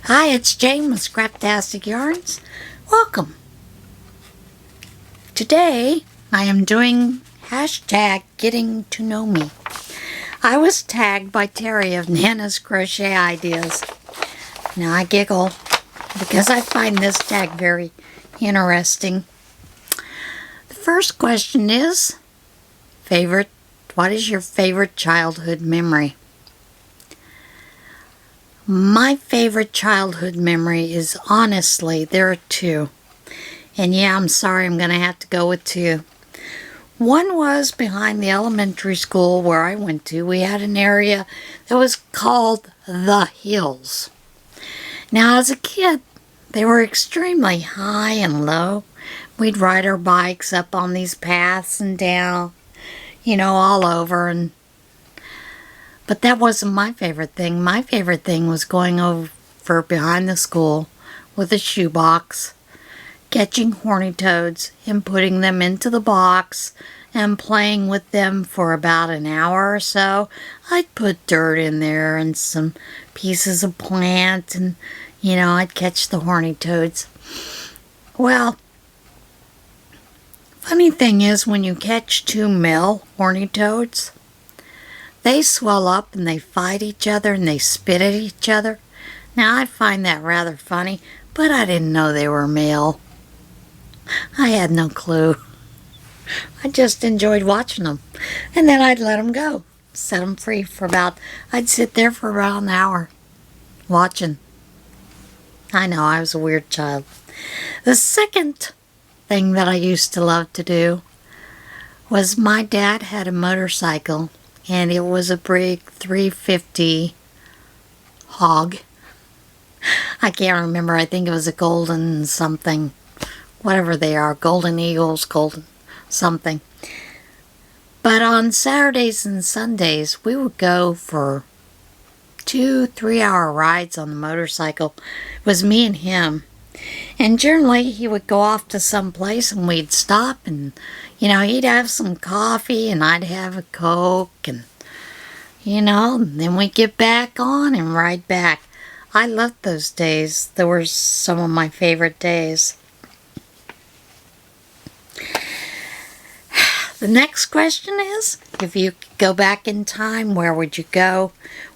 Hi, it's Jane with Scraptastic Yarns. Welcome. Today, I am doing hashtag getting to know me. I was tagged by Terry of Nana's Crochet Ideas. Now I giggle because I find this tag very interesting. The first question is, what is your favorite childhood memory? My favorite childhood memory is, honestly, there are two. And yeah, I'm sorry, I'm going to have to go with two. One was behind the elementary school where I went to. We had an area that was called the Hills. Now, as a kid, they were extremely high and low. We'd ride our bikes up on these paths and down, all over. But that wasn't my favorite thing. My favorite thing was going over behind the school with a shoebox, catching horny toads and putting them into the box and playing with them for about an hour or so. I'd put dirt in there and some pieces of plant and, I'd catch the horny toads. Well, funny thing is when you catch two male horny toads, they swell up and they fight each other and they spit at each other. Now, I find that rather funny, but I didn't know they were male. I had no clue. I just enjoyed watching them. And then I'd let them go. Set them free I'd sit there for about an hour watching. I know, I was a weird child. The second thing that I used to love to do was my dad had a motorcycle. And it was a big 350 hog. I can't remember. I think it was a golden something. Whatever they are. Golden Eagles, golden something. But on Saturdays and Sundays, we would go for 2-3 hour rides on the motorcycle. It was me and him. And generally, he would go off to some place and we'd stop and, he'd have some coffee and I'd have a Coke and, then we'd get back on and ride back. I loved those days. They were some of my favorite days. The next question is, if you could go back in time, where would you go?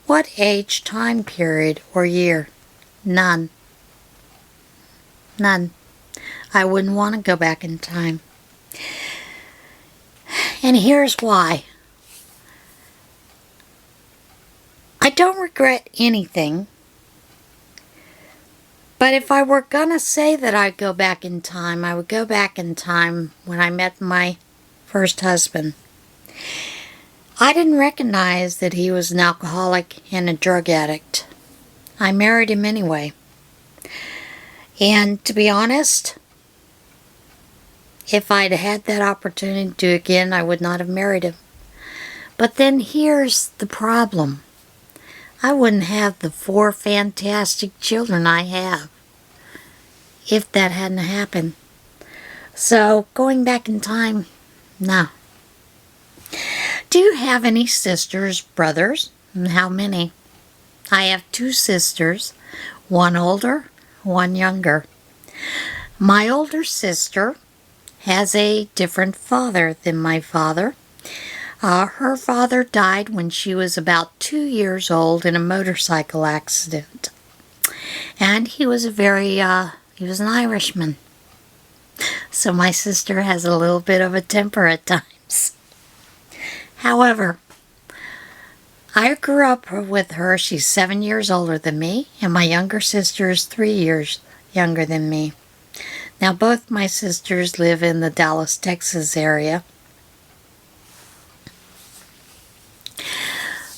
What age, time period, or year? None. None. I wouldn't want to go back in time. And here's why. I don't regret anything. But if I were gonna say that I'd go back in time, I would go back in time when I met my first husband. I didn't recognize that he was an alcoholic and a drug addict. I married him anyway. And to be honest, if I'd had that opportunity to do it again, I would not have married him. But then here's the problem. I wouldn't have the 4 fantastic children I have if that hadn't happened. So going back in time, no. Do you have any sisters, brothers? And how many? I have 2 sisters, one older, one younger. My older sister has a different father than my father. Her father died when she was about 2 years old in a motorcycle accident. And he was he was an Irishman. So my sister has a little bit of a temper at times. However, I grew up with her. She's 7 years older than me, and my younger sister is 3 years younger than me. Now, both my sisters live in the Dallas, Texas area.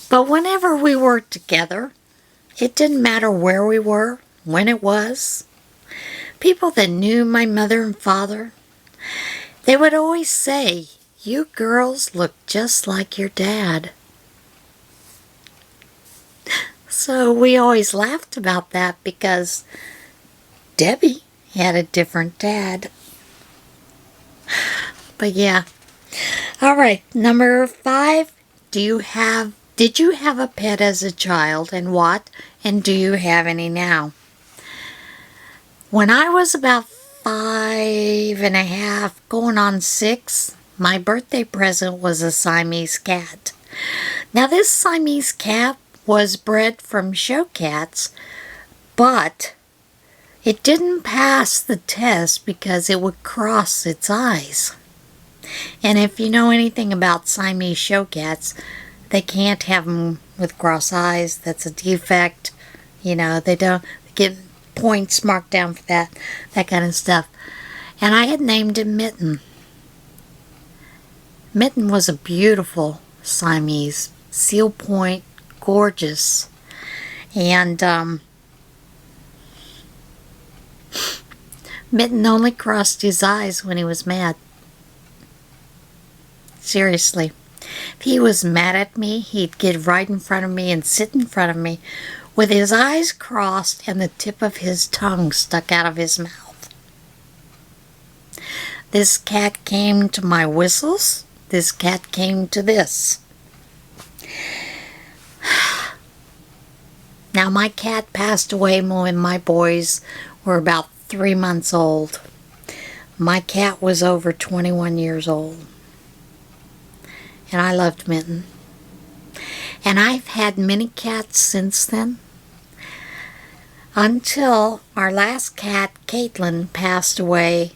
But whenever we were together, it didn't matter where we were, when it was. People that knew my mother and father, they would always say, "You girls look just like your dad." So we always laughed about that because Debbie had a different dad. But yeah. All right, number 5. Did you have a pet as a child, and what? And do you have any now? When I was about 5.5, going on 6, my birthday present was a Siamese cat. Now this Siamese cat was bred from show cats, but it didn't pass the test because it would cross its eyes. And if you know anything about Siamese show cats, they can't have them with cross eyes. That's a defect. You know, they don't get points marked down for that kind of stuff. And I had named him Mitten. Mitten was a beautiful Siamese, seal point, gorgeous. And Mitten only crossed his eyes when he was mad. Seriously. If he was mad at me, he'd get right in front of me and sit in front of me with his eyes crossed and the tip of his tongue stuck out of his mouth. This cat came to my whistles. This cat came to this. Now my cat passed away when my boys were about 3 months old. My cat was over 21 years old. And I loved Mitten. And I've had many cats since then. Until our last cat, Caitlin, passed away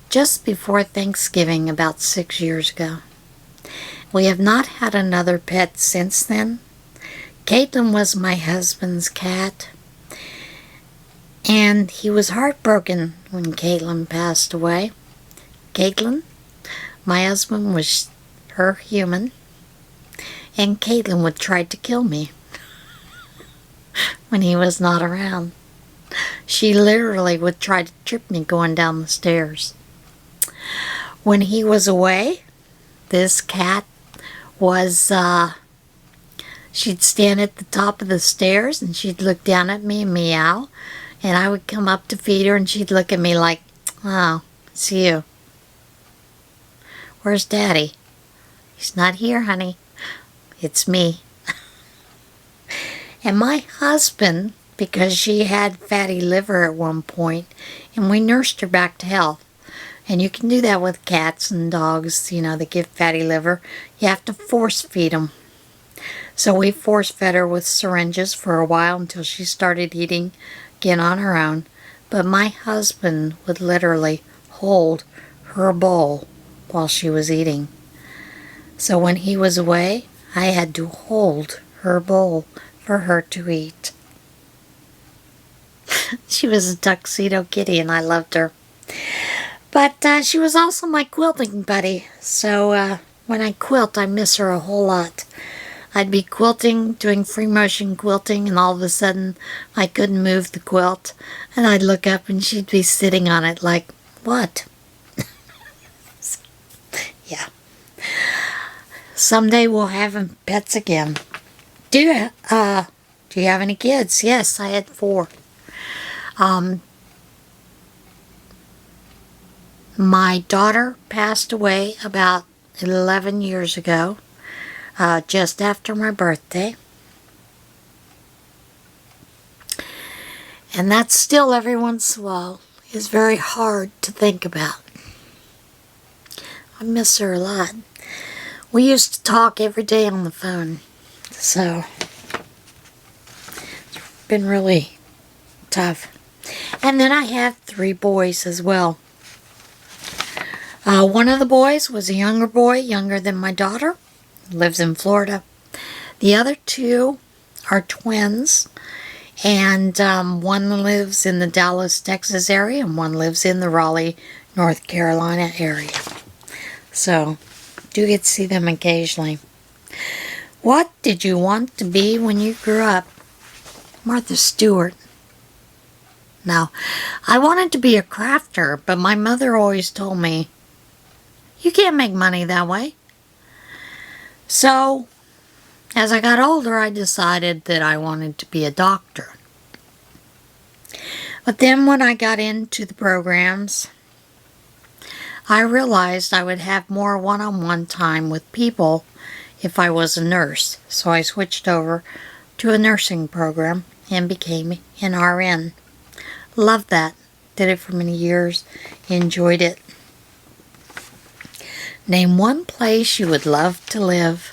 just before Thanksgiving about 6 years ago. We have not had another pet since then. Caitlin was my husband's cat. And he was heartbroken when Caitlin passed away. Caitlin, my husband, was her human, and Caitlin would try to kill me when he was not around. She literally would try to trip me going down the stairs. When he was away, this cat was, she'd stand at the top of the stairs and she'd look down at me and meow, and I would come up to feed her and she'd look at me like, "Oh, it's you. Where's Daddy?" "He's not here, honey. It's me." And my husband, because she had fatty liver at one point, and we nursed her back to health. And you can do that with cats and dogs, you know, that get fatty liver. You have to force feed them. So we force fed her with syringes for a while until she started eating again on her own. But my husband would literally hold her bowl while she was eating. So when he was away, I had to hold her bowl for her to eat. She was a tuxedo kitty and I loved her. But she was also my quilting buddy. So when I quilt, I miss her a whole lot. I'd be quilting, doing free motion quilting, and all of a sudden I couldn't move the quilt. And I'd look up and she'd be sitting on it like, "What?" Yeah. Someday we'll have pets again. Do you have any kids? Yes, I had 4. My daughter passed away about 11 years ago, just after my birthday. And that still, every once in a while, is very hard to think about. I miss her a lot. We used to talk every day on the phone, so it's been really tough. And then I have 3 boys as well. One of the boys was a younger boy, younger than my daughter, lives in Florida. The other 2 are twins, and one lives in the Dallas, Texas area, and one lives in the Raleigh, North Carolina area. So do get to see them occasionally. What did you want to be when you grew up? Martha Stewart. Now, I wanted to be a crafter, but my mother always told me, "You can't make money that way." So, as I got older, I decided that I wanted to be a doctor. But then when I got into the programs, I realized I would have more one-on-one time with people if I was a nurse. So I switched over to a nursing program and became an RN. Loved that. Did it for many years. Enjoyed it. Name one place you would love to live.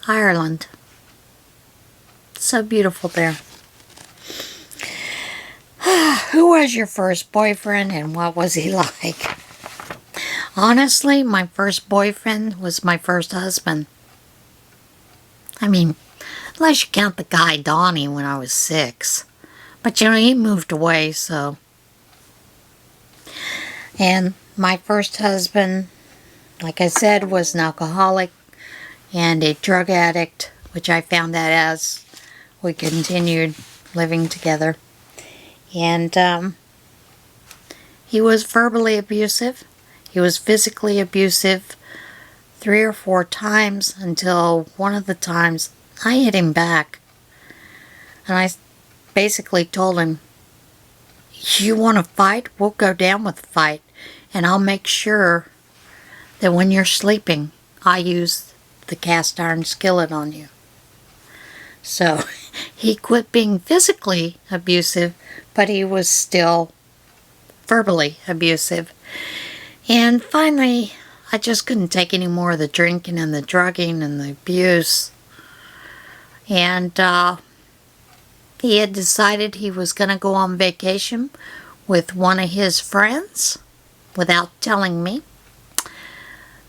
Ireland. So beautiful there. Who was your first boyfriend and what was he like? Honestly, my first boyfriend was my first husband. I mean, unless you count the guy Donnie when I was 6. But you know, he moved away, so. And my first husband, like I said, was an alcoholic and a drug addict, which I found out as we continued living together. And he was verbally abusive. He was physically abusive 3 or 4 times until one of the times I hit him back. And I basically told him, you want to fight? We'll go down with the fight. And I'll make sure that when you're sleeping, I use the cast iron skillet on you. So he quit being physically abusive, but he was still verbally abusive. And finally, I just couldn't take any more of the drinking and the drugging and the abuse. And he had decided he was going to go on vacation with one of his friends without telling me.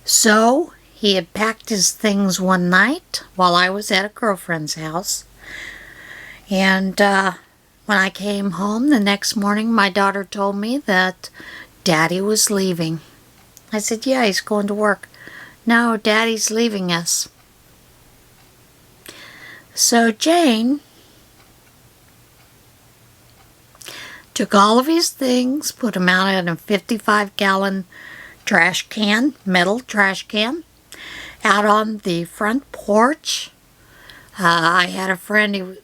So he had packed his things one night while I was at a girlfriend's house. And when I came home the next morning, my daughter told me that Daddy was leaving. I said, yeah, he's going to work. No, Daddy's leaving us. So Jane took all of his things, put them out in a 55-gallon trash can, metal trash can, out on the front porch. I had a friend,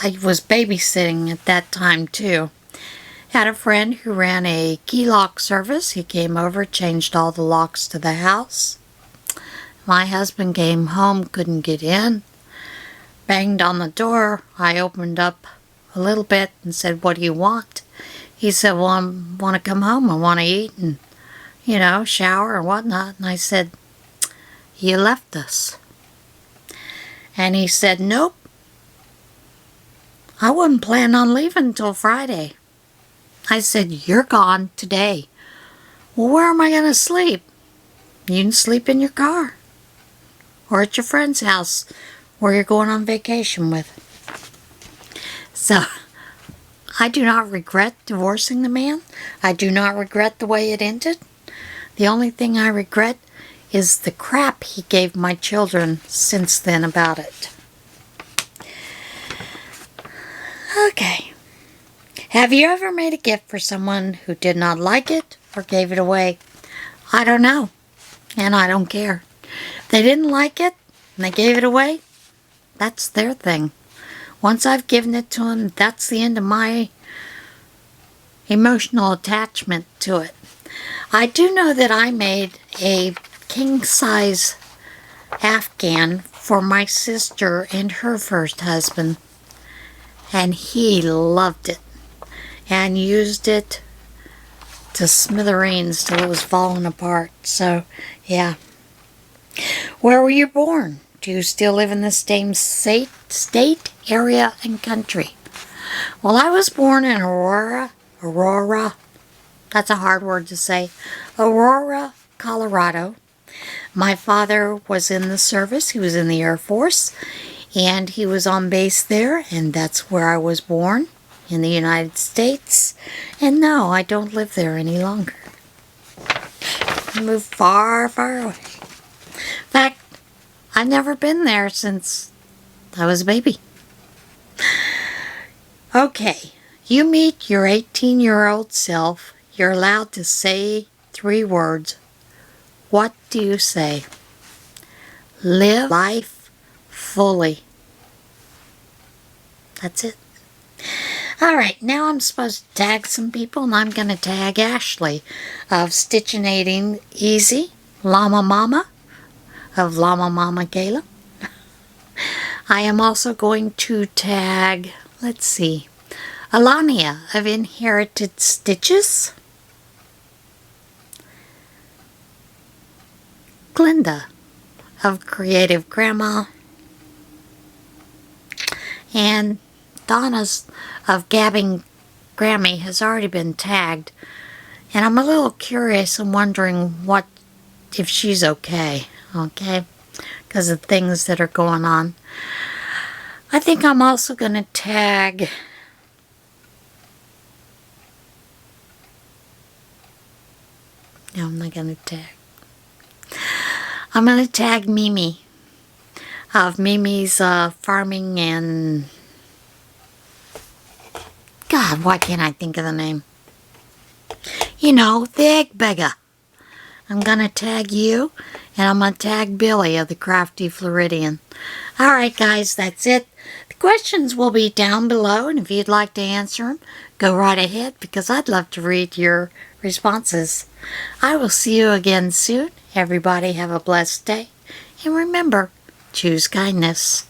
I was babysitting at that time too. Had a friend who ran a key lock service. He came over, changed all the locks to the house. My husband came home, couldn't get in. Banged on the door. I opened up a little bit and said, what do you want? He said, well, I want to come home. I want to eat and, you know, shower or whatnot. And I said, you left us. And he said, nope. I wasn't planning on leaving until Friday. I said, you're gone today. Well, where am I going to sleep? You can sleep in your car. Or at your friend's house where you're going on vacation with. So, I do not regret divorcing the man. I do not regret the way it ended. The only thing I regret is the crap he gave my children since then about it. Okay. Have you ever made a gift for someone who did not like it or gave it away? I don't know. And I don't care. If they didn't like it and they gave it away, that's their thing. Once I've given it to them, that's the end of my emotional attachment to it. I do know that I made a king-size Afghan for my sister and her first husband. And he loved it. And used it to smithereens till it was falling apart. So, yeah. Where were you born? Do you still live in the same state, area, and country? Well, I was born in Aurora. That's a hard word to say. Aurora, Colorado. My father was in the service. He was in the Air Force. And he was on base there. And that's where I was born. In the United States. And no, I don't live there any longer. I moved far, far away. In fact, I've never been there since I was a baby. Okay, you meet your 18-year-old self. You're allowed to say 3 words. What do you say? Live life fully. That's it. Alright, now I'm supposed to tag some people, and I'm going to tag Ashley of StitchinAintEasy, Llama Mama of Llama Mama Kayla. I am also going to tag, let's see, Elainia of Inherited Stitches, Glenda of Creative Grandma, and Donna's of Gabbing Grammy has already been tagged, and I'm a little curious and wondering if she's okay, because of things that are going on. I think I'm also going to tag no, I'm not going to tag. I'm going to tag Mimi of Mimi's Farming and God, why can't I think of the name? You know, the Egg Beggar. I'm going to tag you, and I'm going to tag Billie of the Crafty Floridian. Alright guys, that's it. The questions will be down below, and if you'd like to answer them, go right ahead, because I'd love to read your responses. I will see you again soon. Everybody have a blessed day, and remember, choose kindness.